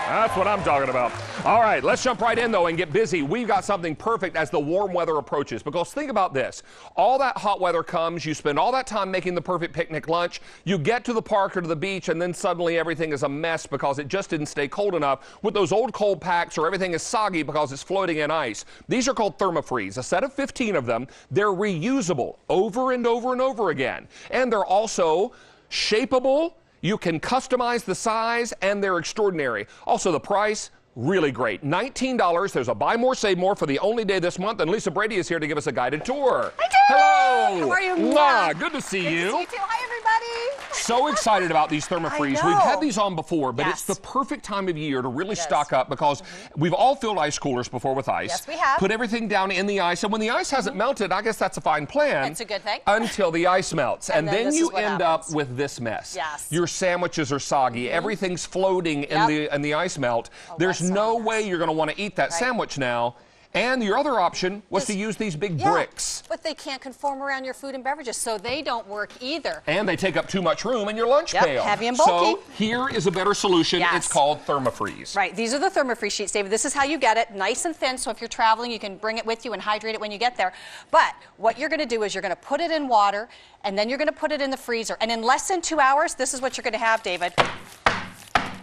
That's what I'm talking about. All right, let's jump right in, though, and get busy. We've got something perfect as the warm weather approaches, because think about this. All that hot weather comes, you spend all that time making the perfect picnic lunch, you get to the park or to the beach, and then suddenly everything is a mess because it just didn't stay cold enough with those old cold packs, or everything is soggy because it's floating in ice. These are called ThermaFreeze, a set of 15 of them. They're reusable over and over and over again. And they're also shapeable. You can customize the size, and they're extraordinary. Also, the price, really great. $19. There's a buy more, save more for the only day this month, and Lisa Brady is here to give us a guided tour. Hi, Dave. Hello. How are you? Mwah. Good to see you. Good to see you too. Hi, everybody. So excited about these ThermaFreeze. We've had these on before, but it's the perfect time of year to really stock up, because we've all filled ice coolers before with ice. Yes, we have. Put everything down in the ice, and when the ice hasn't melted, I guess that's a fine plan. It's a good thing. Until the ice melts. And then you end up with this mess. Yes. Your sandwiches are soggy. Everything's floating in the ice melt. There's no way you're going to want to eat that sandwich now. And your other option was to use these big bricks. But they can't conform around your food and beverages, so they don't work either. And they take up too much room in your lunch pail. Heavy and bulky. So here is a better solution. It's called ThermaFreeze. Right, these are the ThermaFreeze sheets, David. This is how you get it, nice and thin, so if you're traveling, you can bring it with you and hydrate it when you get there. But what you're going to do is you're going to put it in water, and then you're going to put it in the freezer. And in less than 2 hours, this is what you're going to have, David.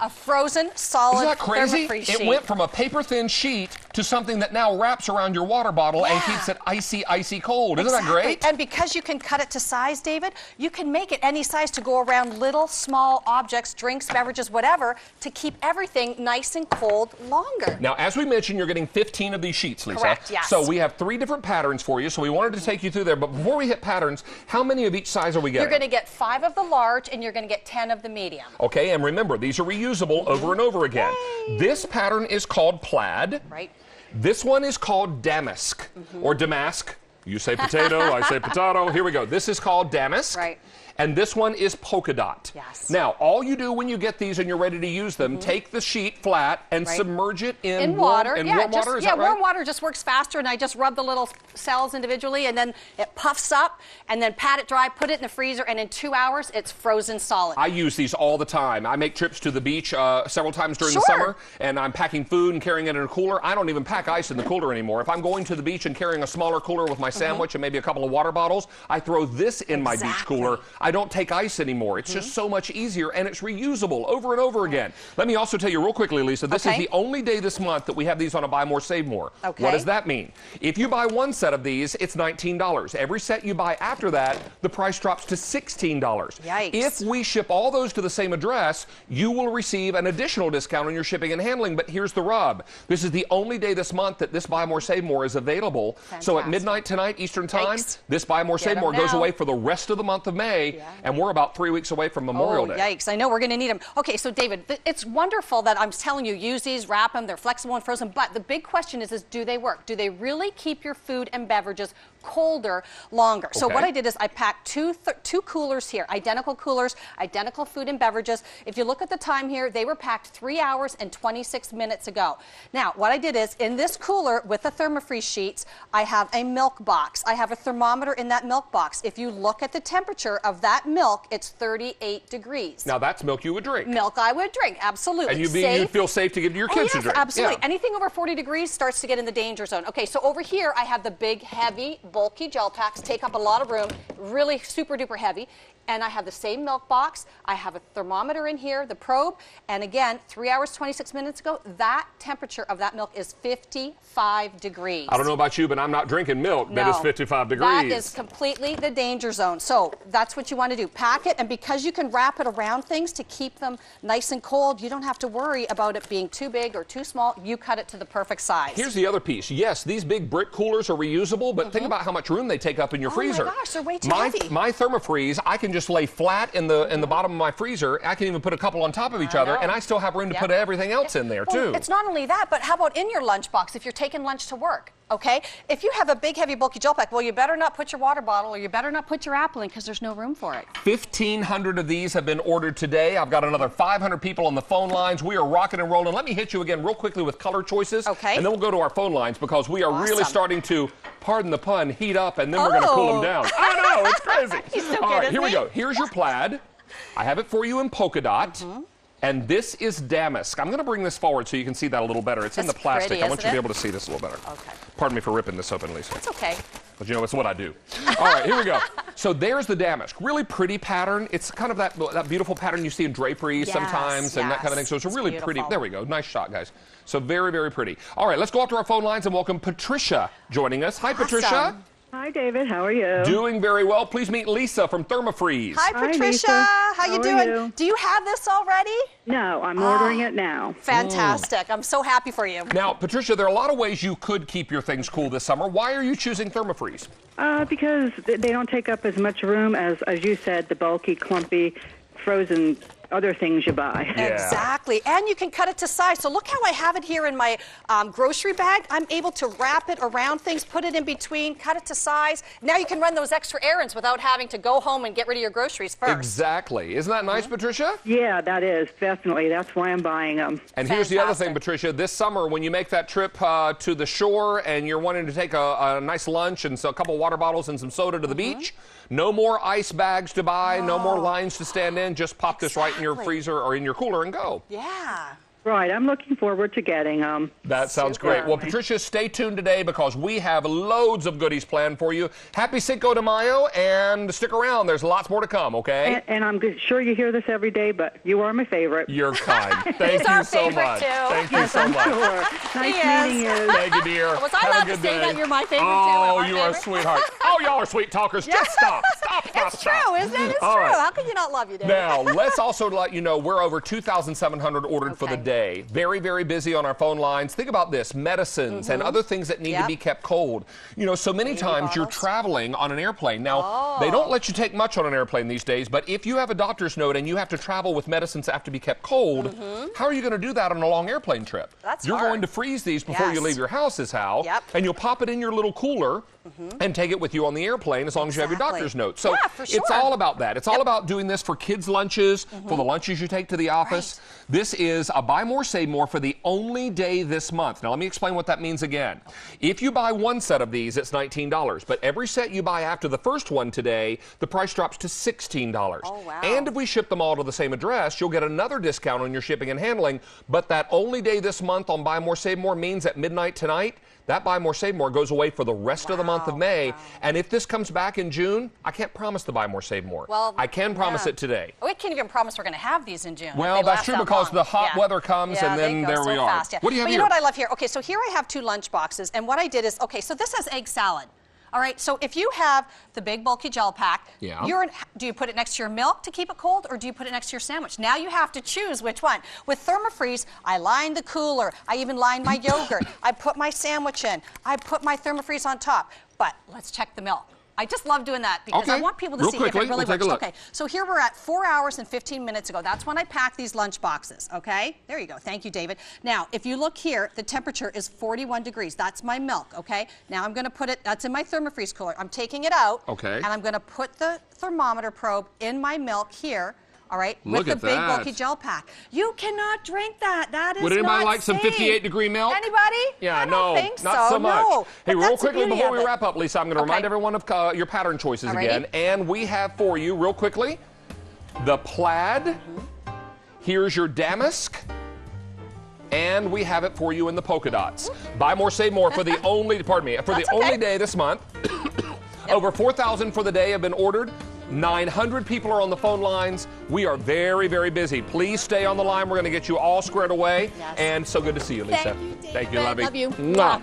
A frozen, solid Isn't that crazy? ThermaFreeze sheet. It went from a paper-thin sheet to something that now wraps around your water bottle and keeps it icy, icy cold. Isn't that great? And because you can cut it to size, David, you can make it any size to go around little, small objects, drinks, beverages, whatever, to keep everything nice and cold longer. Now, as we mentioned, you're getting 15 of these sheets, Lisa. Correct, yes. So we have 3 different patterns for you, so we wanted to take you through there. But before we hit patterns, how many of each size are we getting? You're going to get 5 of the large, and you're going to get 10 of the medium. Okay, and remember, these are reusable over and over again. Yay. This pattern is called Plaid. Right. This one is called Damask, or Damask. You say potato, I say potato. Here we go. This is called Damask. Right. And this one is polka dot. Yes. Now, all you do when you get these and you're ready to use them, take the sheet flat and submerge it in water. warm water. Is that right? Warm water just works faster, and I just rub the little cells individually, and then it puffs up, and then pat it dry, put it in the freezer, and in 2 hours, it's frozen solid. I use these all the time. I make trips to the beach several times during the summer, and I'm packing food and carrying it in a cooler. I don't even pack ice in the cooler anymore. If I'm going to the beach and carrying a smaller cooler with my sandwich and maybe a couple of water bottles, I throw this in my beach cooler. I don't take ice anymore. It's just so much easier, and it's reusable over and over again. Let me also tell you real quickly, Lisa, this is the only day this month that we have these on a buy more, save more. What does that mean? If you buy one set of these, it's $19. Every set you buy after that, the price drops to $16. Yikes. If we ship all those to the same address, you will receive an additional discount on your shipping and handling, but here's the rub. This is the only day this month that this buy more, save more is available. So at midnight tonight, Eastern Time, this buy more, save more goes away for the rest of the month of May, and we're about 3 weeks away from Memorial Day. Yikes. I know we're going to need them. Okay, so David, it's wonderful that I'm telling you, use these, wrap them, they're flexible and frozen, but the big question is do they work? Do they really keep your food and beverages colder longer? So what I did is I packed two coolers here, identical coolers, identical food and beverages. If you look at the time here, they were packed 3 hours and 26 minutes ago. Now, what I did is in this cooler with the ThermaFreeze sheets, I have a milk box. I have a thermometer in that milk box. If you look at the temperature of that milk, it's 38 degrees. Now that's milk you would drink. Milk I would drink, absolutely. And you'd feel safe to give to your kids to drink. Absolutely. Anything over 40 degrees starts to get in the danger zone. Okay, so over here I have the big, heavy, bulky gel packs, take up a lot of room, really super duper heavy. And I have the same milk box. I have a thermometer in here, the probe, and again, 3 hours, 26 minutes ago, that temperature of that milk is 55 degrees. I don't know about you, but I'm not drinking milk that is 55 degrees. That is completely the danger zone. So that's what you want to do. Pack it, and because you can wrap it around things to keep them nice and cold, you don't have to worry about it being too big or too small. You cut it to the perfect size. Here's the other piece. Yes, these big brick coolers are reusable, but think about how much room they take up in your freezer. Oh my gosh, they're way too heavy. My ThermaFreeze, I can just lay flat in the bottom of my freezer. I can even put a couple on top of each other, and I still have room to put everything else in there too. It's not only that, but how about in your lunchbox if you're taking lunch to work? Okay, if you have a big, heavy, bulky gel pack, well, you better not put your water bottle or you better not put your apple in because there's no room for it. 1,500 of these have been ordered today. I've got another 500 people on the phone lines. We are rocking and rolling. Let me hit you again real quickly with color choices. Okay. And then we'll go to our phone lines because we are really starting to, pardon the pun, heat up, and then we're going to cool them down. I know, it's crazy. He's so All good, right, here we go. Here's your Plaid. I have it for you in polka dot. And this is Damask. I'm going to bring this forward so you can see that a little better. It's in the plastic. Pretty, I want you to be it? able to see this a little better. Okay. Pardon me for ripping this open, Lisa. That's okay. But you know, it's what I do. All right, here we go. So there's the Damask. Really pretty pattern. It's kind of that beautiful pattern you see in draperies sometimes and that kind of thing. So it's a really pretty. There we go. Nice shot, guys. So very, very pretty. All right, let's go up to our phone lines and welcome Patricia joining us. Hi, Patricia. Hi, David. How are you? Doing very well. Please meet Lisa from ThermaFreeze. Hi, Patricia. How you doing? Do you have this already? No, I'm ordering it now. Fantastic. I'm so happy for you. Now, Patricia, there are a lot of ways you could keep your things cool this summer. Why are you choosing ThermaFreeze? Because they don't take up as much room as you said, the bulky, clumpy, frozen other things you buy. Yeah. Exactly. And you can cut it to size. So look how I have it here in my grocery bag. I'm able to wrap it around things, put it in between, cut it to size. Now you can run those extra errands without having to go home and get rid of your groceries first. Exactly. Isn't that nice, Patricia? Yeah, that is. Definitely. That's why I'm buying them. And here's the other thing, Patricia. This summer, when you make that trip to the shore and you're wanting to take a nice lunch and so a couple water bottles and some soda to the beach, no more ice bags to buy, no more lines to stand in. Just pop this right in your freezer or in your cooler and go. Yeah. Right. I'm looking forward to getting them. That sounds great. Well, Patricia, stay tuned today because we have loads of goodies planned for you. Happy Cinco de Mayo, and stick around. There's lots more to come, okay? And I'm sure you hear this every day, but you are my favorite. You're kind. Thank you so much. Thank you so much. Sure. Nice meeting you. Thank you, dear. Was I allowed to say that you're my favorite too? Oh, you are a sweetheart. Oh, y'all are sweet talkers. Just stop. Stop. It's true, isn't it? It's true. Right. How can you not love you, David? Now, let's also let you know we're over 2,700 ordered for the day. Very, very busy on our phone lines. Think about this, medicines and other things that need to be kept cold. You know, so many times you're traveling on an airplane. Now, they don't let you take much on an airplane these days, but if you have a doctor's note and you have to travel with medicines that have to be kept cold, how are you going to do that on a long airplane trip? You're going to freeze these before you leave your house is how, and you'll pop it in your little cooler and take it with you on the airplane as long as you have your doctor's note. So it's all about that. It's all about doing this for kids' lunches, for the lunches you take to the office. This is a buy more, save more for the only day this month. Now, let me explain what that means again. If you buy one set of these, it's $19. But every set you buy after the first one today, the price drops to $16. Oh, wow. And if we ship them all to the same address, you'll get another discount on your shipping and handling. But that only day this month on Buy More, Save More means at midnight tonight, that Buy More, Save More goes away for the rest of the month of May. And if this comes back in June, I can't promise the Buy More, Save More. Well, I can promise it today. We can't even promise we're going to have these in June. Well, that's true because the hot weather comes and then there we are. What do you have here? You know what I love here? Okay, so here I have 2 lunch boxes. And what I did is, okay, so this has egg salad. All right, so if you have the big bulky gel pack, do you put it next to your milk to keep it cold, or do you put it next to your sandwich? Now you have to choose which one. With ThermaFreeze, I line the cooler. I even line my yogurt. I put my sandwich in. I put my ThermaFreeze on top. But let's check the milk. I just love doing that because I want people to see if it really works. Okay, so here we're at 4 hours and 15 minutes ago. That's when I packed these lunch boxes, okay? There you go. Thank you, David. Now, if you look here, the temperature is 41 degrees. That's my milk, okay? Now I'm going to put it, that's in my ThermaFreeze cooler. I'm taking it out, and I'm going to put the thermometer probe in my milk here. All right, with the big bulky gel pack. You cannot drink that. That is not safe. Would anybody like some 58-degree milk? Anybody? Yeah, I don't think not so much. No. Hey, real quickly before we wrap up, Lisa, I'm going to remind everyone of your pattern choices again. And we have for you, real quickly, the Plaid. Here's your Damask. And we have it for you in the polka dots. Buy more, save more for the only, only day this month. Over 4,000 for the day have been ordered. 900 people are on the phone lines. We are very, very busy. Please stay on the line. We're going to get you all squared away. And so good to see you, Lisa. Thank you, David. Thank you, lovey. Love you. Mwah.